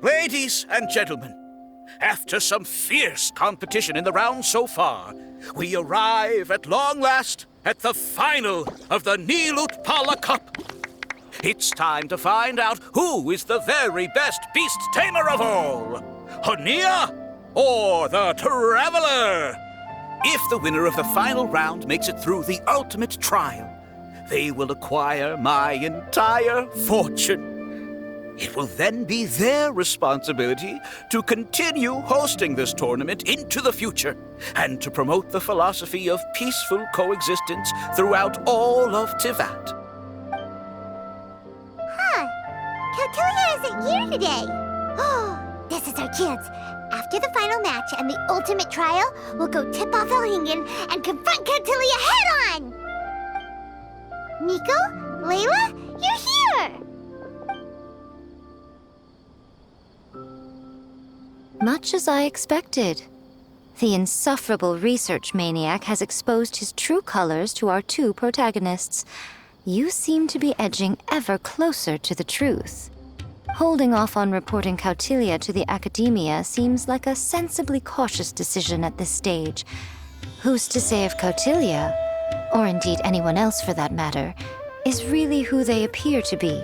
Ladies and gentlemen, after some fierce competition in the round so far, we arrive at long last at the final of the Nilut Pala Cup. It's time to find out who is the very best beast tamer of all, Hania or the Traveler. If the winner of the final round makes it through the ultimate trial, they will acquire my entire fortune. It will then be their responsibility to continue hosting this tournament into the future and to promote the philosophy of peaceful coexistence throughout all of Tivat. Cautilia isn't here today. Oh, this is our chance. After the final match and the ultimate trial, we'll go tip off Elhingen and confront Cautilia head-on! Nico? Layla? You're here! Much as I expected. The insufferable research maniac has exposed his true colors to our two protagonists. You seem to be edging ever closer to the truth. Holding off on reporting Cautilia to the Academia seems like a sensibly cautious decision at this stage. Who's to say if Cautilia, or indeed anyone else for that matter, is really who they appear to be?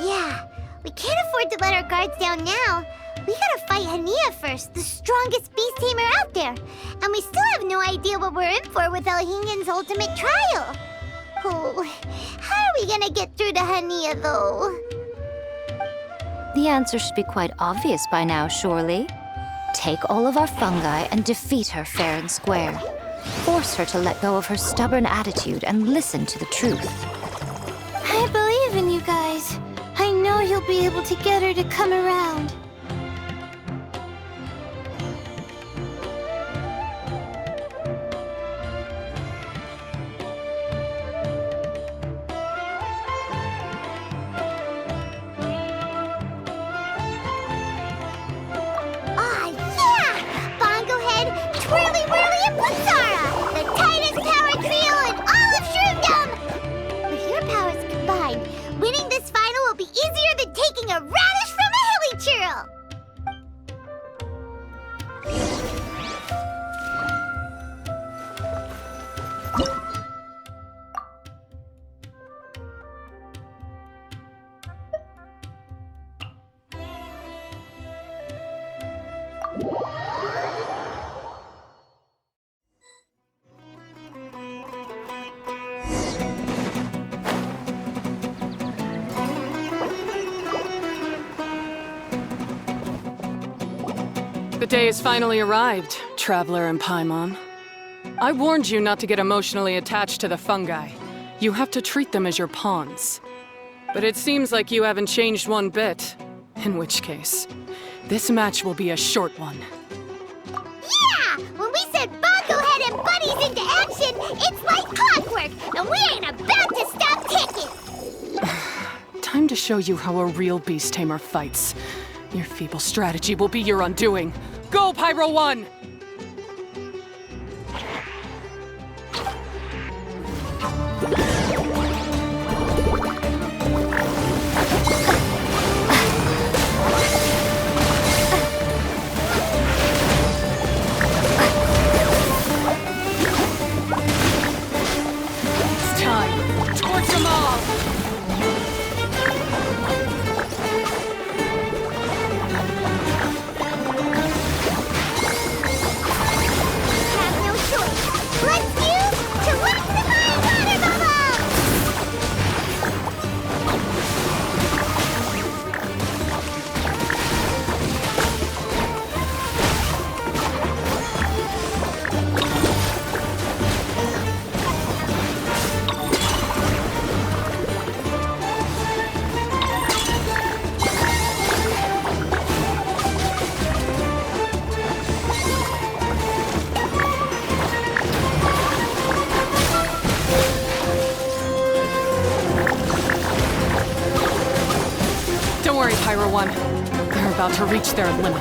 Yeah, we can't afford to let our guards down now. We gotta fight Hania first, the strongest beast tamer out there. And we still have no idea what we're in for with Elhingen's ultimate trial. Oh, how are we gonna get through to Hania, though? The answer should be quite obvious by now, surely. Take all of our fungi and defeat her fair and square. Force her to let go of her stubborn attitude and listen to the truth. I believe in you guys. I know you'll be able to get her to come around. The day has finally arrived, Traveler and Paimon. I warned you not to get emotionally attached to the fungi. You have to treat them as your pawns. But it seems like you haven't changed one bit. In which case, this match will be a short one. Yeah! When we send Bongo Head and Buddies into action, it's like clockwork, and we ain't about to stop ticking! Time to show you how a real beast tamer fights. Your feeble strategy will be your undoing. Go, Pyro 1! It's time. Torch them all! One. They're about to reach their limit.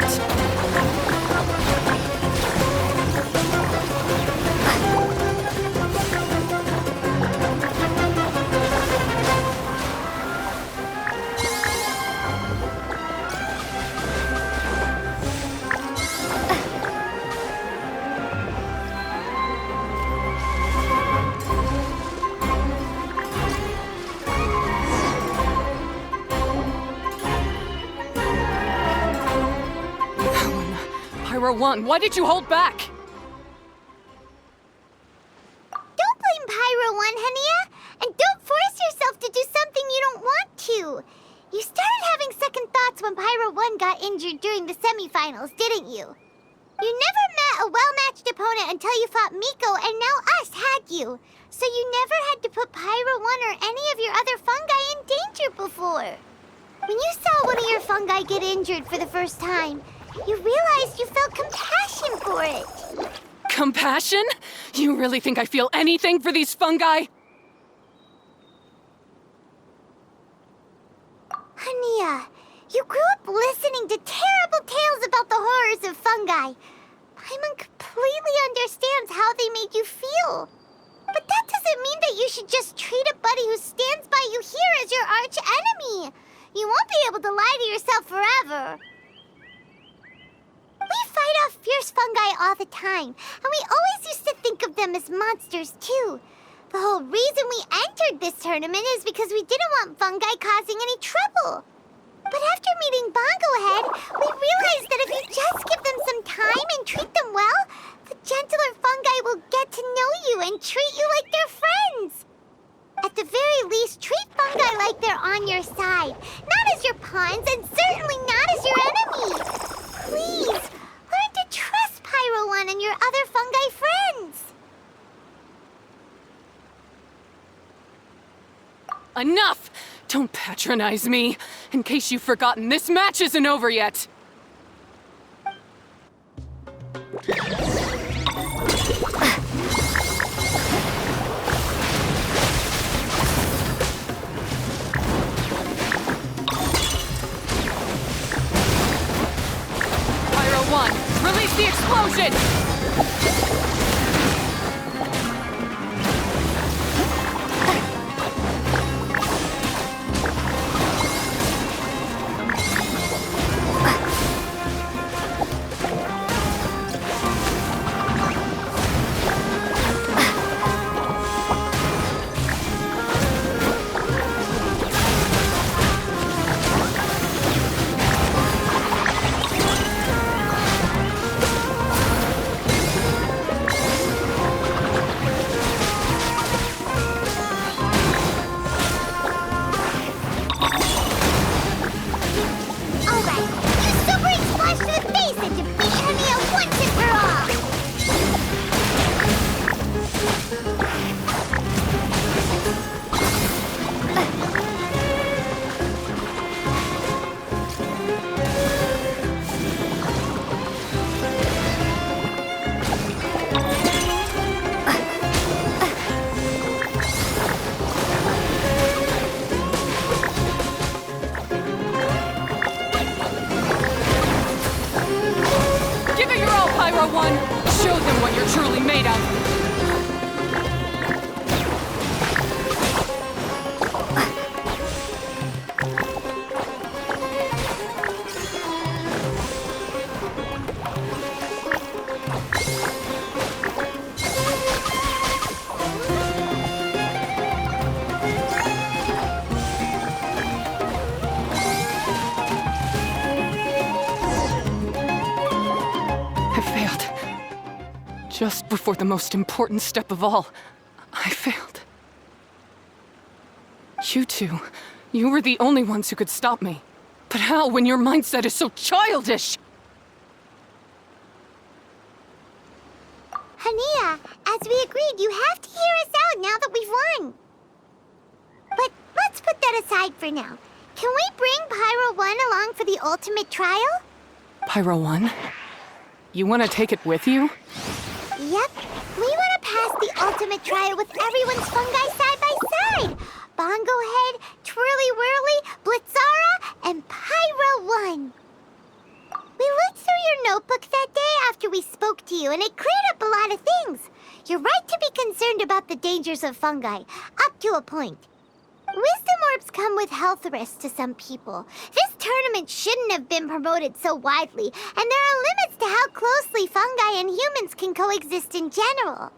Pyro One, why did you hold back? Don't blame Pyro One, Hania! And don't force yourself to do something you don't want to! You started having second thoughts when Pyro One got injured during the semifinals, didn't you? You never met a well-matched opponent until you fought Miko, and now us had you. So you never had to put Pyro One or any of your other fungi in danger before. When you saw one of your fungi get injured for the first time, you realized you felt compassion for it. Compassion? You really think I feel anything for these fungi? Hania, you grew up listening to terrible tales about the horrors of fungi. Paimon completely understands how they made you feel. But that doesn't mean that you should just treat a buddy who stands by you here as your arch enemy. You won't be able to lie to yourself forever. We fight off fierce fungi all the time, and we always used to think of them as monsters, too. The whole reason we entered this tournament is because we didn't want fungi causing any trouble. But after meeting Bongo Head, we realized that if you just give them some time and treat them well, the gentler fungi will get to know you and treat you like their friends. At the very least, treat fungi like they're on your side, not as your pawns and certainly not as your enemy. Please, learn to trust Pyro One and your other fungi friends. Enough! Don't patronize me. In case you've forgotten, this match isn't over yet. Pyro One, release the explosion! Pyro One, show them what you're truly made of. Just before the most important step of all, I failed. You two, you were the only ones who could stop me. But how when your mindset is so childish? Hania, as we agreed, you have to hear us out now that we've won. But let's put that aside for now. Can we bring Pyro One along for the ultimate trial? Pyro One? You want to take it with you? Yep. We want to pass the ultimate trial with everyone's fungi side by side. Bongo Head, Twirly Whirly, Blitzara, and Pyro 1. We looked through your notebook that day after we spoke to you, and it cleared up a lot of things. You're right to be concerned about the dangers of fungi, up to a point. Wisdom orbs come with health risks to some people. This tournament shouldn't have been promoted so widely, and there are limits to how closely fungi and humans can coexist in general.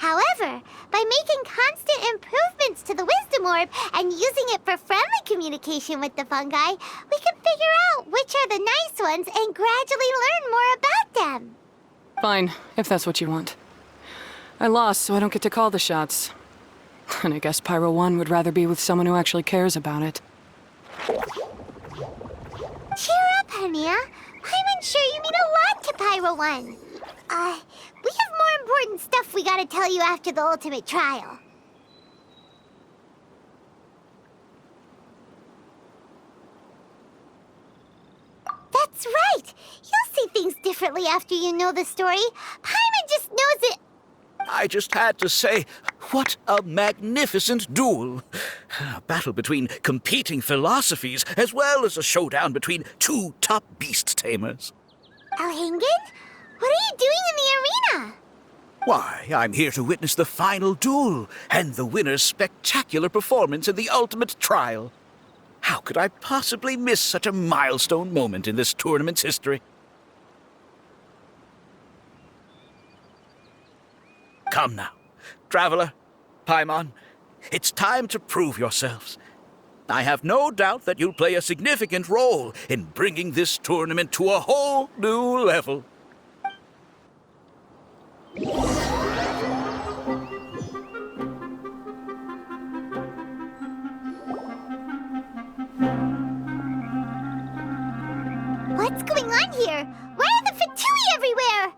However, by making constant improvements to the Wisdom Orb and using it for friendly communication with the fungi, we can figure out which are the nice ones and gradually learn more about them. Fine, if that's what you want. I lost, so I don't get to call the shots. And I guess Pyro 1 would rather be with someone who actually cares about it. Cheer up, Hania. I'm sure you mean a lot to Pyro 1. We have more important stuff we gotta tell you after the ultimate trial. That's right! You'll see things differently after you know the story. Paimon just knows it. I just had to say, what a magnificent duel. A battle between competing philosophies, as well as a showdown between two top beast tamers. Alhingen? What are you doing in the arena? Why, I'm here to witness the final duel and the winner's spectacular performance in the ultimate trial. How could I possibly miss such a milestone moment in this tournament's history? Come now, Traveler, Paimon, it's time to prove yourselves. I have no doubt that you'll play a significant role in bringing this tournament to a whole new level. What's going on here? Why are the Fatui everywhere?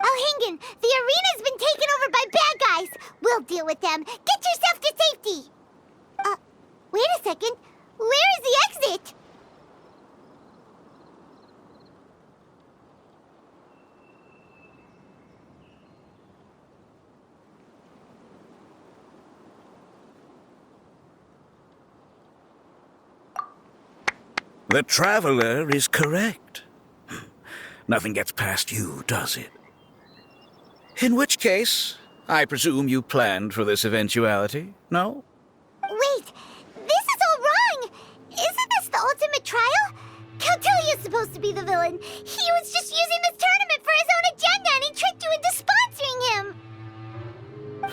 Alhingen, the arena's been taken over by bad guys. We'll deal with them. Get yourself to safety. Wait a second. Where is the exit? The Traveler is correct. Nothing gets past you, does it? In which case, I presume you planned for this eventuality, no? Wait, this is all wrong. Isn't this the ultimate trial? Cautilia's supposed to be the villain. He was just using this tournament for his own agenda, and he tricked you into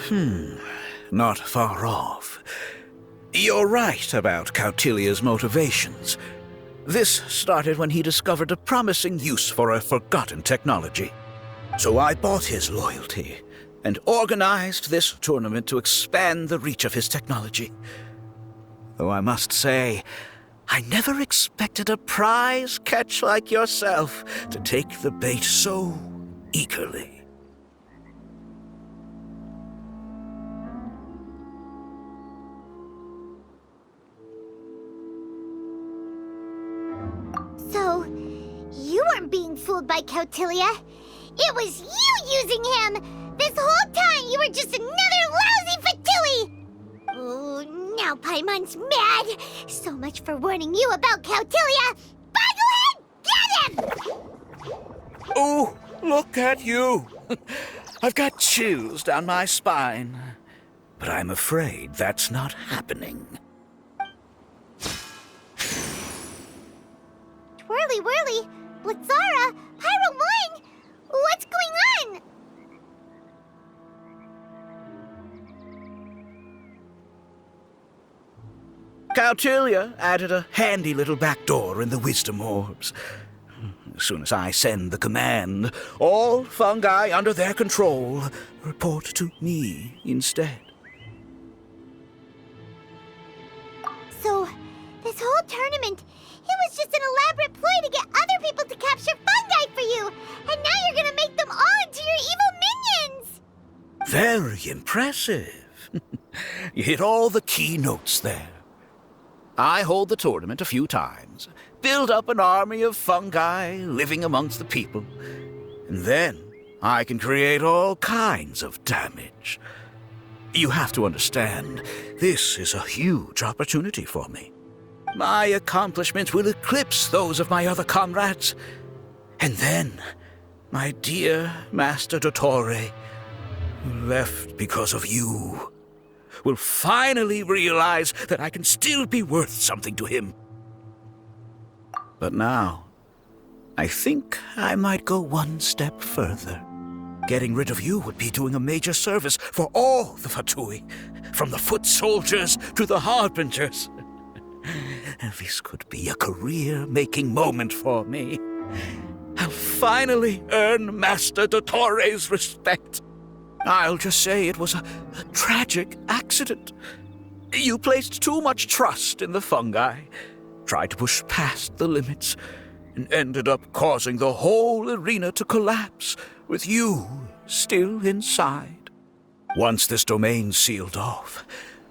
sponsoring him. Not far off. You're right about Cautilia's motivations. This started when he discovered a promising use for a forgotten technology. So I bought his loyalty and organized this tournament to expand the reach of his technology. Though I must say, I never expected a prize catch like yourself to take the bait so eagerly. So, you weren't being fooled by Cautilia. It was you using him! This whole time you were just another lousy Fatui! Oh, now Paimon's mad! So much for warning you about Cautilia! Boglehead, get him! Oh, look at you! I've got chills down my spine. But I'm afraid that's not happening. Twirly Whirly, Blitzara, Pyro 1! What's going on? Cautilia added a handy little back door in the wisdom orbs. As soon as I send the command, all fungi under their control report to me instead. So, this whole tournament, it was just an elaborate ploy to get other people to capture fungi for you! And now you're gonna make them all into your evil minions! Very impressive. You hit all the key notes there. I hold the tournament a few times, build up an army of fungi living amongst the people, and then I can create all kinds of damage. You have to understand, this is a huge opportunity for me. My accomplishments will eclipse those of my other comrades. And then, my dear Master Dottore, who left because of you, will finally realize that I can still be worth something to him. But now, I think I might go one step further. Getting rid of you would be doing a major service for all the Fatui, from the foot soldiers to the harbingers. This could be a career-making moment for me. I'll finally earn Master Dottore's respect. I'll just say it was a tragic accident. You placed too much trust in the fungi, tried to push past the limits, and ended up causing the whole arena to collapse, with you still inside. Once this domain's sealed off,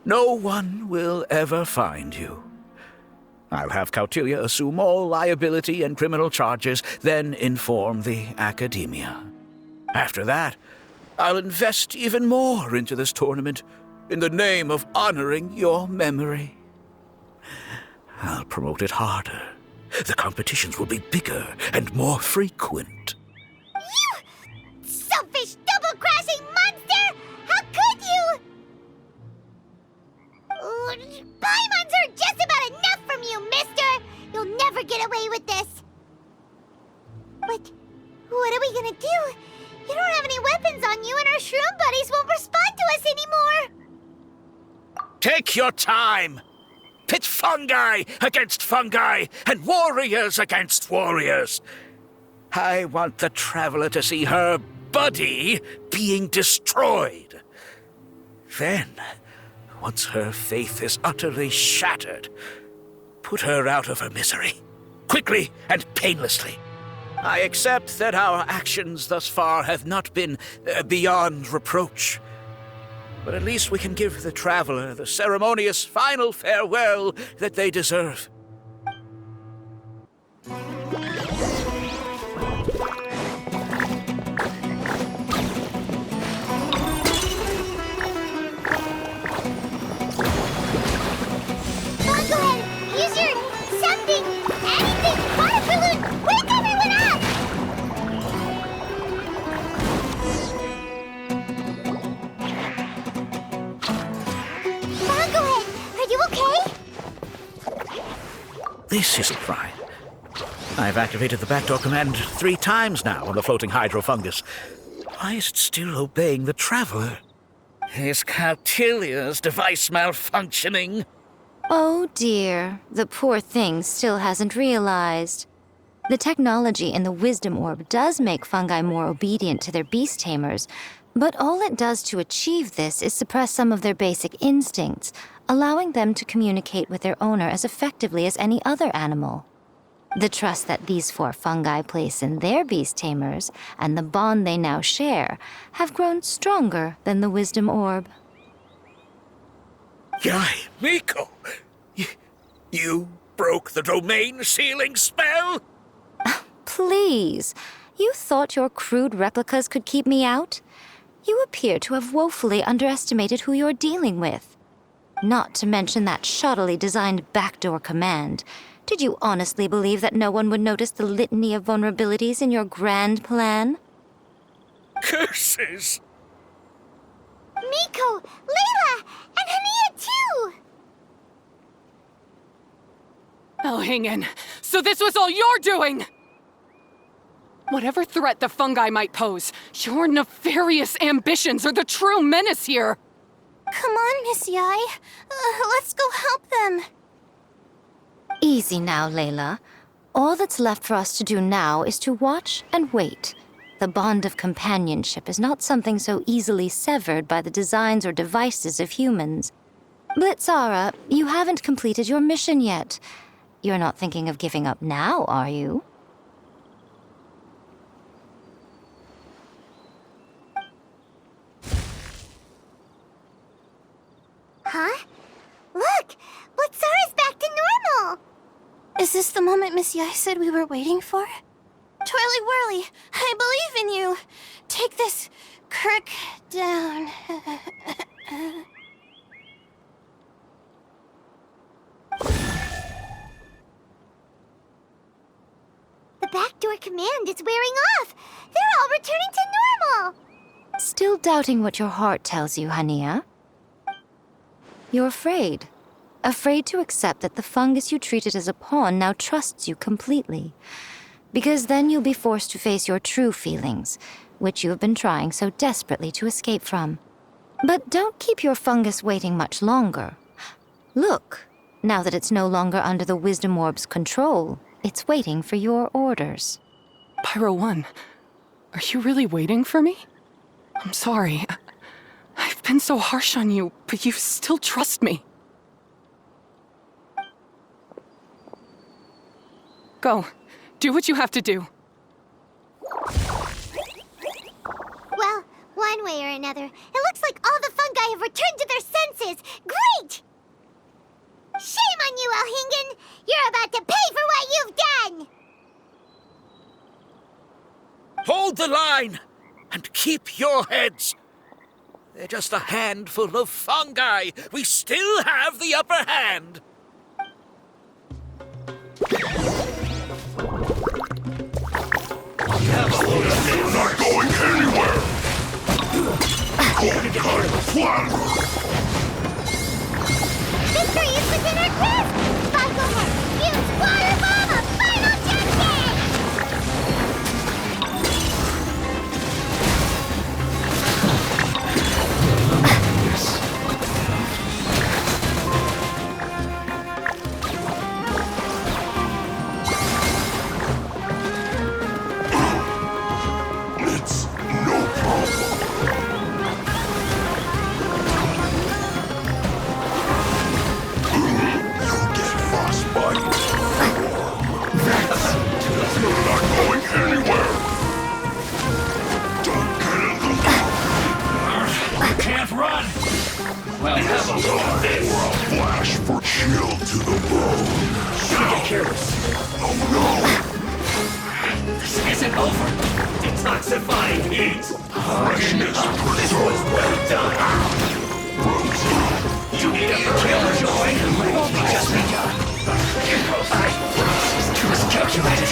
no one will ever find you. I'll have Cautilia assume all liability and criminal charges, then inform the Academia. After that, I'll invest even more into this tournament in the name of honoring your memory. I'll promote it harder. The competitions will be bigger and more frequent. You selfish, double-crashing monster! How could you? Paimons are just about enough from you, mister! You'll never get away with this. But what are we gonna do? You don't have any weapons on you, and our shroom buddies won't respond to us anymore! Take your time! Pit fungi against fungi, and warriors against warriors. I want the Traveler to see her buddy being destroyed. Then, once her faith is utterly shattered, put her out of her misery, quickly and painlessly. I accept that our actions thus far have not been beyond reproach. But at least we can give the Traveler the ceremonious final farewell that they deserve. This isn't right. I've activated the backdoor command 3 times now on the floating hydrofungus. Why is it still obeying the Traveler? Is Cautilia's device malfunctioning? Oh dear, the poor thing still hasn't realized. The technology in the Wisdom Orb does make fungi more obedient to their beast tamers, but all it does to achieve this is suppress some of their basic instincts, allowing them to communicate with their owner as effectively as any other animal. The trust that these 4 fungi place in their beast tamers, and the bond they now share, have grown stronger than the Wisdom Orb. Yai, Miko! You broke the domain sealing spell? Please, you thought your crude replicas could keep me out? You appear to have woefully underestimated who you're dealing with. Not to mention that shoddily designed backdoor command. Did you honestly believe that no one would notice the litany of vulnerabilities in your grand plan? Curses! Miko, Layla, and Hania too! Elhingen, so this was all you're doing! Whatever threat the fungi might pose, your nefarious ambitions are the true menace here! Come on, Miss Yai. Let's go help them. Easy now, Layla. All that's left for us to do now is to watch and wait. The bond of companionship is not something so easily severed by the designs or devices of humans. Blitzara, you haven't completed your mission yet. You're not thinking of giving up now, are you? Huh? Look! Blitzara's back to normal! Is this the moment Miss Yai said we were waiting for? Twirly Whirly, I believe in you! Take this crook down. The backdoor command is wearing off. They're all returning to normal. Still doubting what your heart tells you, Hania? You're afraid. Afraid to accept that the fungus you treated as a pawn now trusts you completely. Because then you'll be forced to face your true feelings, which you have been trying so desperately to escape from. But don't keep your fungus waiting much longer. Look, now that it's no longer under the Wisdom Orb's control, it's waiting for your orders. Pyro 1, are you really waiting for me? I'm sorry. I've been so harsh on you, but you still trust me. Go. Do what you have to do. Well, one way or another, it looks like all the fungi have returned to their senses. Great! Shame on you, Elhingen! You're about to pay for what you've done! Hold the line and keep your heads. They're just a handful of fungi. We still have the upper hand. You're not going anywhere! Cold kind of plan! Victory is within our grasp! Bucklemer, use water bomb of final justice! It's no problem. You'll get frostbite. You're not going anywhere. Don't get in the way. You can't run! Well, have a look at this! Or a flash for chill to the bone. Don't get careless. Oh no! This isn't over! Detoxifying heat! Freshness This was preserved. well done! Frozen. You need a killjoy! We've only just begun! Too miscalculated!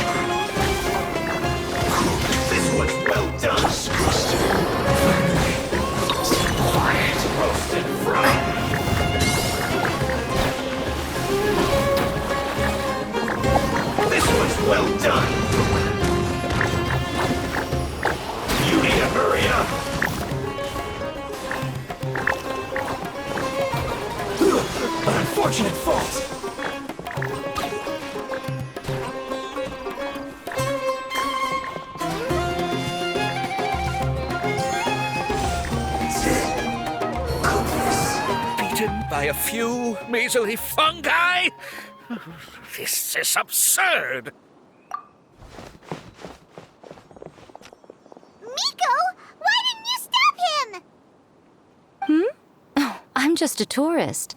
This was well done! Disgusting. Quiet, roasted fried! This was well done! You need to hurry up! An unfortunate fault! Beaten by a few measly fungi? This is absurd. Miko, why didn't you stop him? I'm just a tourist.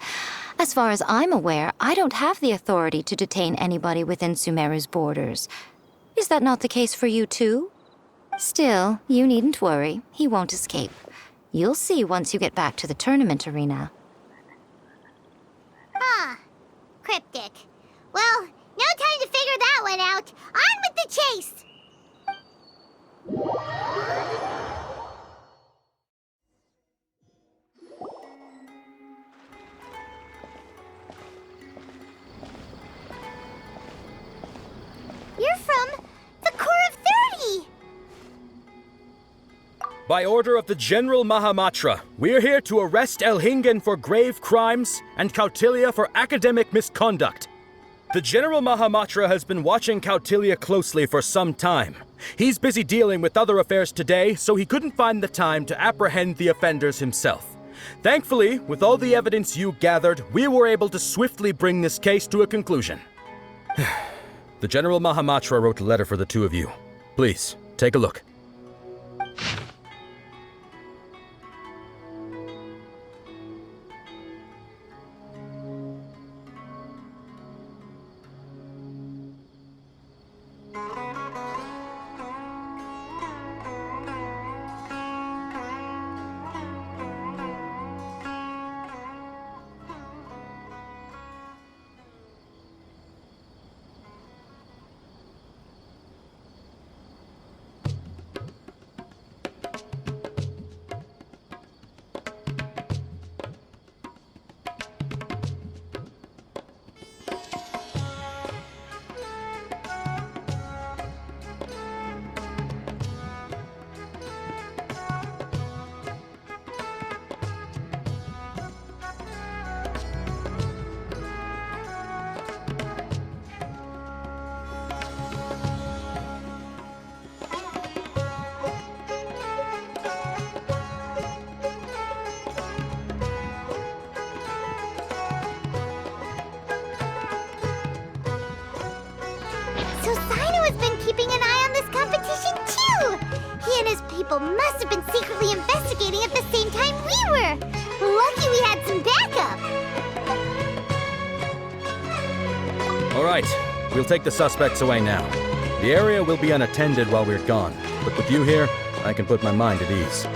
As far as I'm aware, I don't have the authority to detain anybody within Sumeru's borders. Is that not the case for you too? Still, you needn't worry. He won't escape. You'll see once you get back to the tournament arena. Huh. Cryptic. Well, no time to figure that one out. On with the chase! You're from the Corps of 30! By order of the General Mahamatra, we're here to arrest Elhingen for grave crimes and Kautilya for academic misconduct. The General Mahamatra has been watching Kautilya closely for some time. He's busy dealing with other affairs today, so he couldn't find the time to apprehend the offenders himself. Thankfully, with all the evidence you gathered, we were able to swiftly bring this case to a conclusion. The General Mahamatra wrote a letter for the two of you. Please, take a look. we had some backup. All right, we'll take the suspects away now. The area will be unattended while we're gone, but with you here, I can put my mind at ease.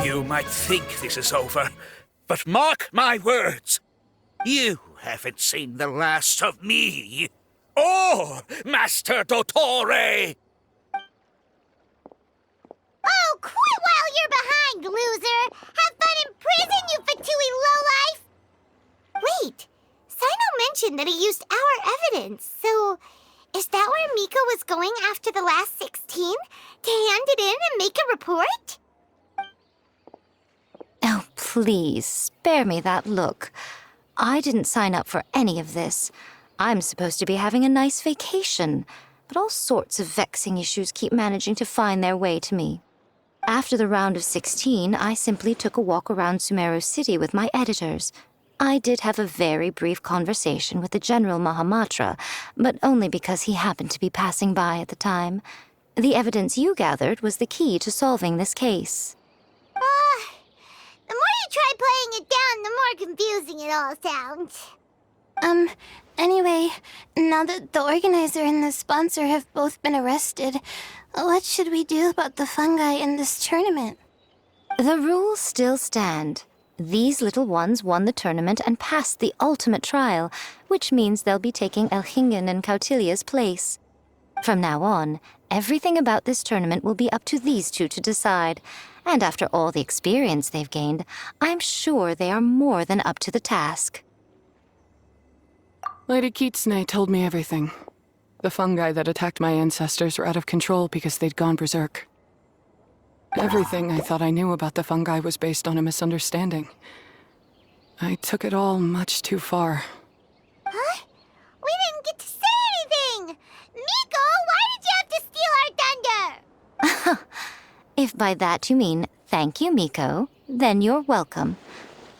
You might think this is over, but mark my words. You haven't seen the last of me, or Master Dottore. Oh, quit while you're behind, loser! Have fun in prison, you fatui lowlife! Wait, Sino mentioned that he used our evidence, so is that where Miko was going after the last 16? To hand it in and make a report? Oh, please, spare me that look. I didn't sign up for any of this. I'm supposed to be having a nice vacation, but all sorts of vexing issues keep managing to find their way to me. After the round of 16, I simply took a walk around Sumeru City with my editors. I did have a very brief conversation with the General Mahamatra, but only because he happened to be passing by at the time. The evidence you gathered was the key to solving this case. The more you try playing it down, the more confusing it all sounds. Anyway, now that the organizer and the sponsor have both been arrested, what should we do about the fungi in this tournament? The rules still stand. These little ones won the tournament and passed the ultimate trial, which means they'll be taking Elhingen and Cautilia's place. From now on, everything about this tournament will be up to these two to decide. And after all the experience they've gained, I'm sure they are more than up to the task. Lady Kitsune told me everything. The fungi that attacked my ancestors were out of control because they'd gone berserk. Everything I thought I knew about the fungi was based on a misunderstanding. I took it all much too far. Huh? We didn't get to say anything! Miko, why did you have to steal our thunder? If by that you mean thank you, Miko, then you're welcome.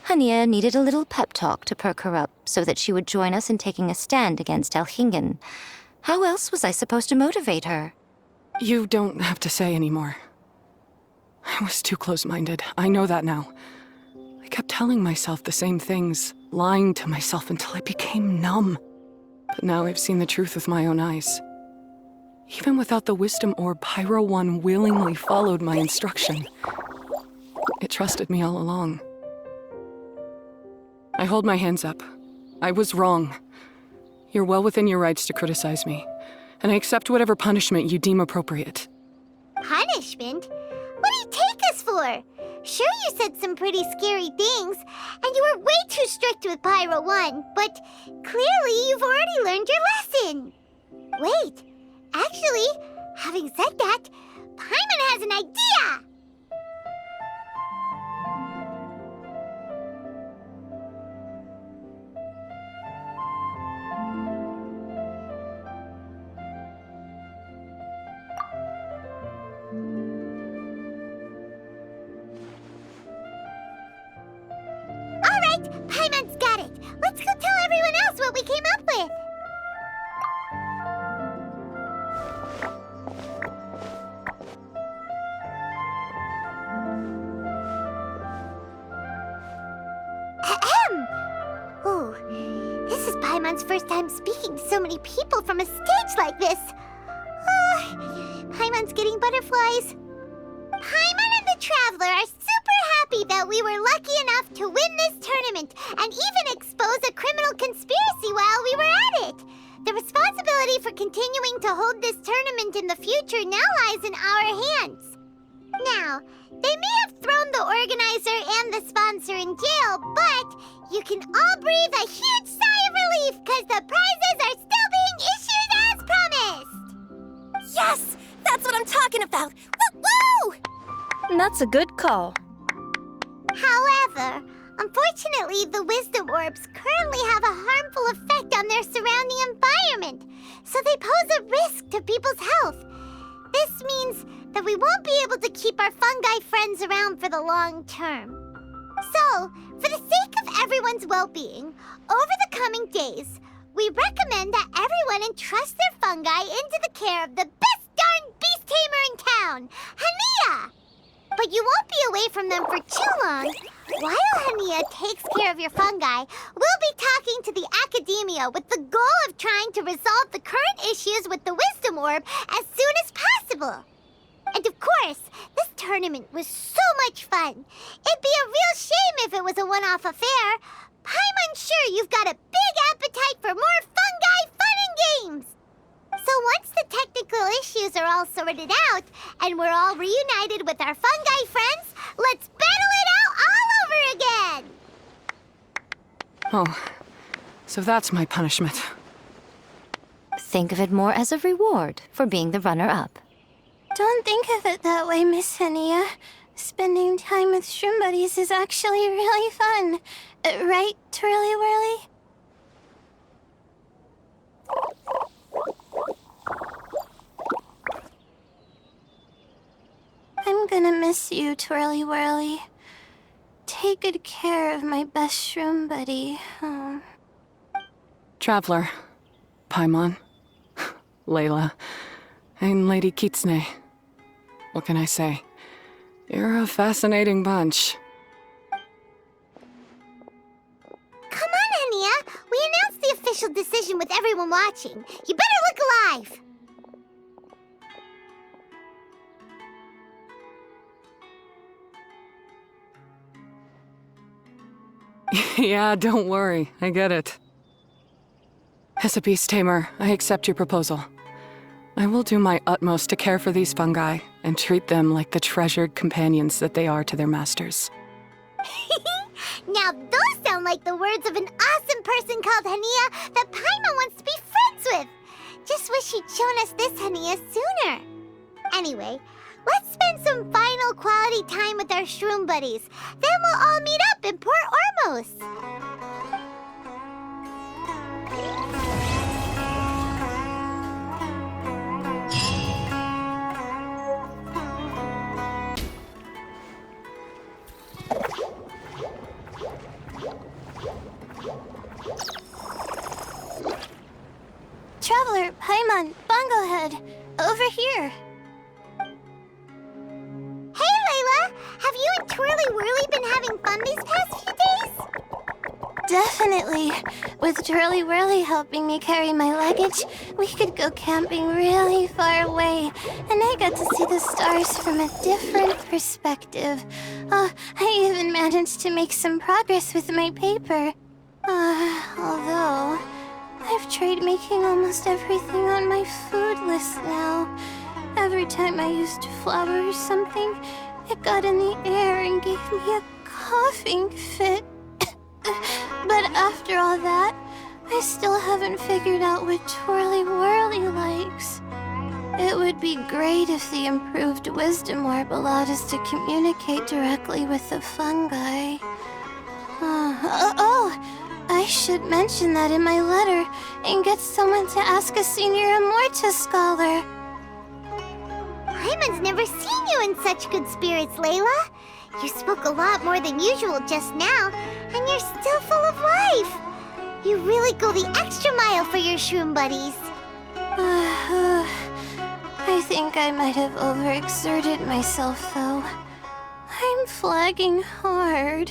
Hania needed a little pep talk to perk her up so that she would join us in taking a stand against Elhingen. How else was I supposed to motivate her? You don't have to say anymore. I was too close-minded. I know that now. I kept telling myself the same things, lying to myself until I became numb. But now I've seen the truth with my own eyes. Even without the wisdom orb, Pyro One willingly followed my instruction. It trusted me all along. I hold my hands up. I was wrong. You're well within your rights to criticize me, and I accept whatever punishment you deem appropriate. Punishment? What do you take us for? Sure, you said some pretty scary things, and you were way too strict with Pyro One, but clearly you've already learned your lesson. Wait, actually, having said that, Paimon has an idea! Paimon's got it. Let's go tell everyone else what we came up with. Ahem. Ooh, this is Paimon's first time speaking to so many people from a stage like this. Paimon's getting butterflies. Paimon and the Traveler are super happy that we were lucky enough to win this tournament and even expose a criminal conspiracy while we were at it. The responsibility for continuing to hold this tournament in the future now lies in our hands. Now, they may have thrown the organizer and the sponsor in jail, but you can all breathe a huge sigh of relief because the prizes are still being issued as promised. Yes! That's what I'm talking about! Woo-woo! That's a good call. However, unfortunately, the wisdom orbs currently have a harmful effect on their surrounding environment, so they pose a risk to people's health. This means that we won't be able to keep our fungi friends around for the long term. So, for the sake of everyone's well-being, over the coming days, we recommend that everyone entrust their fungi into the care of the best darn beast tamer in town, Hania! But you won't be away from them for too long. While Hania takes care of your fungi, we'll be talking to the academia with the goal of trying to resolve the current issues with the Wisdom Orb as soon as possible. And of course, this tournament was so much fun. It'd be a real shame if it was a one-off affair. I'm sure you've got a big appetite for more fungi fun and games. So once the technical issues are all sorted out, and we're all reunited with our fungi friends, let's battle it out all over again! Oh, so that's my punishment. Think of it more as a reward for being the runner-up. Don't think of it that way, Miss Hania. Spending time with shroom buddies is actually really fun. Right, Twirly Whirly? I'm gonna miss you, Twirly Whirly. Take good care of my best shroom buddy. Oh. Traveler, Paimon, Layla, and Lady Kitsune. What can I say? You're a fascinating bunch. Come on, Hania. We announced the official decision with everyone watching. You better look alive. Yeah, don't worry. I get it. As a beast tamer, I accept your proposal. I will do my utmost to care for these fungi and treat them like the treasured companions that they are to their masters. Now those sound like the words of an awesome person called Hania that Paimon wants to be friends with. Just wish you'd shown us this Hania sooner. Anyway, let's spend some final quality time with our shroom buddies. Then we'll all meet up in Port Ormos. Traveler, Paimon, Bonglehead, over here. Hey, Layla! Have you and Twirly Whirly been having fun these past few days? Definitely. With Twirly Whirly helping me carry my luggage, we could go camping really far away, and I got to see the stars from a different perspective. Oh, I even managed to make some progress with my paper. Although, I've tried making almost everything on my food list now. Every time I used flour or something, it got in the air and gave me a coughing fit. But after all that, I still haven't figured out what Twirly Whirly likes. It would be great if the improved Wisdom Orb allowed us to communicate directly with the fungi. I should mention that in my letter and get someone to ask a senior Immortus scholar. Paimon's never seen you in such good spirits, Layla. You spoke a lot more than usual just now, and you're still full of life. You really go the extra mile for your shroom buddies. I think I might have overexerted myself, though. I'm flagging hard.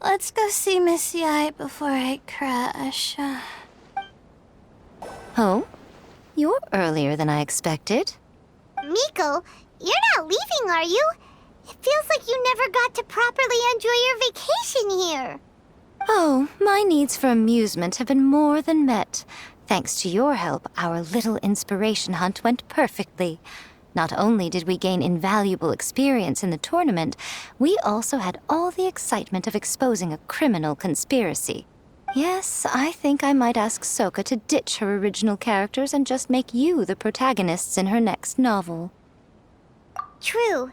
Let's go see Miss Yai before I crash. Oh? You're earlier than I expected. Miko, you're not leaving, are you? It feels like you never got to properly enjoy your vacation here. Oh, my needs for amusement have been more than met. Thanks to your help, our little inspiration hunt went perfectly. Not only did we gain invaluable experience in the tournament, we also had all the excitement of exposing a criminal conspiracy. Yes, I think I might ask Sokka to ditch her original characters and just make you the protagonists in her next novel. True.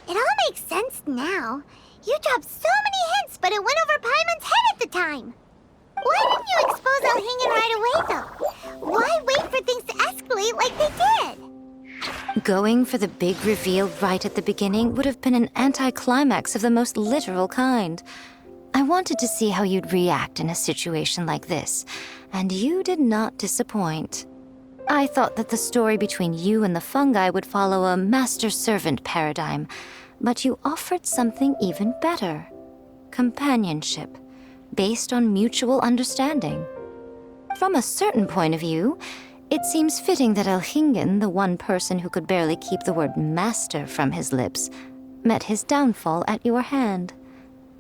It all makes sense now. You dropped so many hints, but it went over Paimon's head at the time. Why didn't you expose Elhingen right away, though? Why wait for things to escalate like they did? Going for the big reveal right at the beginning would have been an anticlimax of the most literal kind. I wanted to see how you'd react in a situation like this, and you did not disappoint. I thought that the story between you and the fungi would follow a master-servant paradigm, but you offered something even better. Companionship, based on mutual understanding. From a certain point of view, it seems fitting that Elhingen, the one person who could barely keep the word master from his lips, met his downfall at your hand.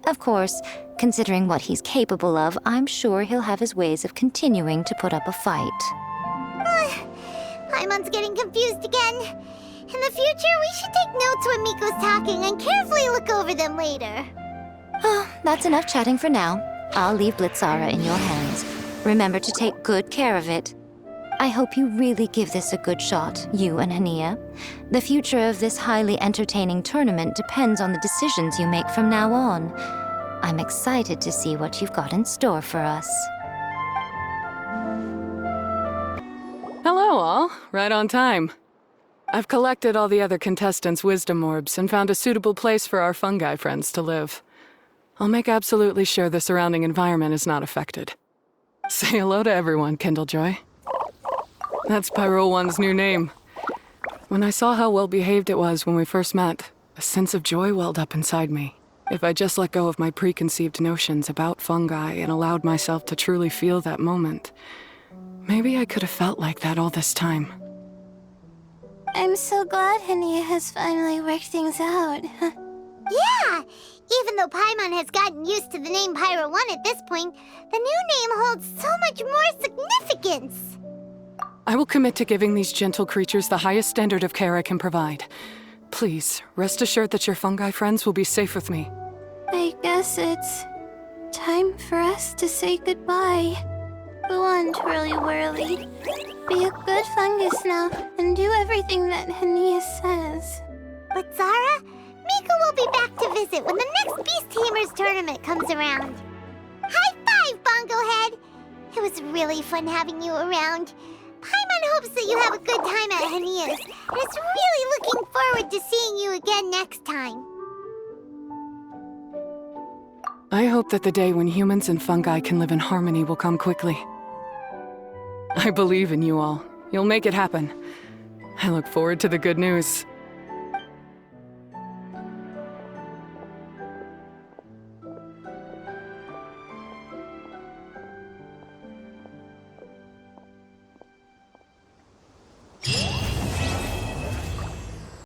Of course, considering what he's capable of, I'm sure he'll have his ways of continuing to put up a fight. Paimon's getting confused again. In the future, we should take notes when Miko's talking and carefully look over them later. Oh, that's enough chatting for now. I'll leave Blitzara in your hands. Remember to take good care of it. I hope you really give this a good shot, you and Hania. The future of this highly entertaining tournament depends on the decisions you make from now on. I'm excited to see what you've got in store for us. Hello, all. Right on time. I've collected all the other contestants' wisdom orbs and found a suitable place for our fungi friends to live. I'll make absolutely sure the surrounding environment is not affected. Say hello to everyone, Kindlejoy. That's Pyro One's new name. When I saw how well-behaved it was when we first met, a sense of joy welled up inside me. If I just let go of my preconceived notions about fungi and allowed myself to truly feel that moment, maybe I could have felt like that all this time. I'm so glad Hania has finally worked things out. Yeah! Even though Paimon has gotten used to the name Pyro 1 at this point, the new name holds so much more significance! I will commit to giving these gentle creatures the highest standard of care I can provide. Please, rest assured that your fungi friends will be safe with me. I guess it's time for us to say goodbye. Go on, Twirly Whirly. Be a good fungus now, and do everything that Hania says. But Zara, Miko will be back to visit when the next Beast Tamers tournament comes around. High five, Bongo Head! It was really fun having you around. Paimon hopes that you have a good time at Hania's, and is really looking forward to seeing you again next time. I hope that the day when humans and fungi can live in harmony will come quickly. I believe in you all. You'll make it happen. I look forward to the good news.